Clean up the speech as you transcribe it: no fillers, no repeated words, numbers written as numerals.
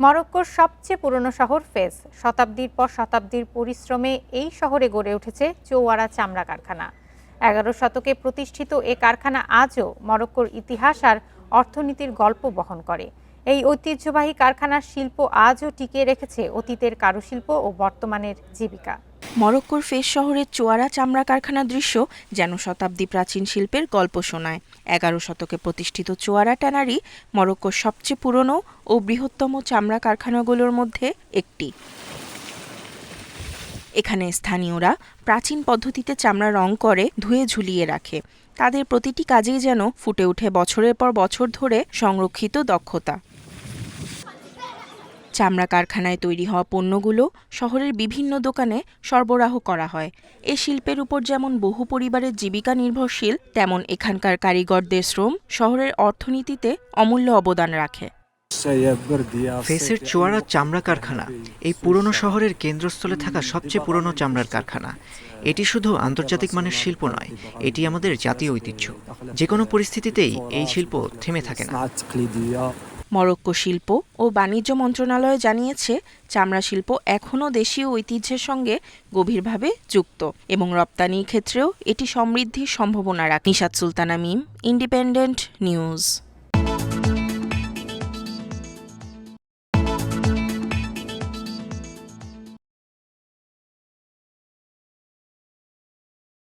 মরক্কোর সবচেয়ে পুরনো শহর ফেস। শতাব্দীর পর শতাব্দীর পরিশ্রমে এই শহরে গড়ে উঠেছে চৌয়ারা চামড়া কারখানা। 11 শতকে প্রতিষ্ঠিত এ কারখানা আজও মরক্কোর ইতিহাস আর অর্থনীতির গল্প বহন করে। এই ঐতিহ্যবাহী কারখানার শিল্প আজও টিকিয়ে রেখেছে অতীতের কারুশিল্প ও বর্তমানের জীবিকা। মরক্কোর ফেস শহরের চোয়ারা চামড়া কারখানার দৃশ্য যেন শতাব্দী প্রাচীন শিল্পের গল্প শোনায়। 11 শতকে প্রতিষ্ঠিত চোয়ারা ট্যানারি মরক্কোর সবচেয়ে পুরনো ও বৃহত্তম চামড়া কারখানাগুলোর মধ্যে একটি। এখানে স্থানীয়রা প্রাচীন পদ্ধতিতে চামড়া রং করে ধুয়ে ঝুলিয়ে রাখে। তাদের প্রতিটি কাজেই যেন ফুটে ওঠে বছরের পর বছর ধরে সংরক্ষিত দক্ষতা। চামড়া কারখানায় তৈরি হওয়া পণ্যগুলো শহরের বিভিন্ন দোকানে সরবরাহ করা হয়। এ শিল্পের উপর যেমন বহু পরিবারের জীবিকা নির্ভরশীল, তেমন এখানকার কারিগরদের শ্রম শহরের অর্থনীতিতে অমূল্য অবদান রাখে। ফেসের চোয়ারা চামড়া কারখানা এই পুরনো শহরের কেন্দ্রস্থলে থাকা সবচেয়ে পুরনো চামড়ার কারখানা। এটি শুধু আন্তর্জাতিক মানের শিল্প নয়, এটি আমাদের জাতীয় ঐতিহ্য। যে কোনো পরিস্থিতিতেই এই শিল্প থেমে থাকে না। মরক্কো শিল্প ও বাণিজ্য মন্ত্রণালয় জানিয়েছে, চামড়া শিল্প এখনও দেশীয় ঐতিহ্যের সঙ্গে গভীরভাবে যুক্ত এবং রপ্তানির ক্ষেত্রেও এটি সমৃদ্ধির সম্ভাবনা রাখে। নিশাত সুলতানা মিম, ইন্ডিপেন্ডেন্ট নিউজ।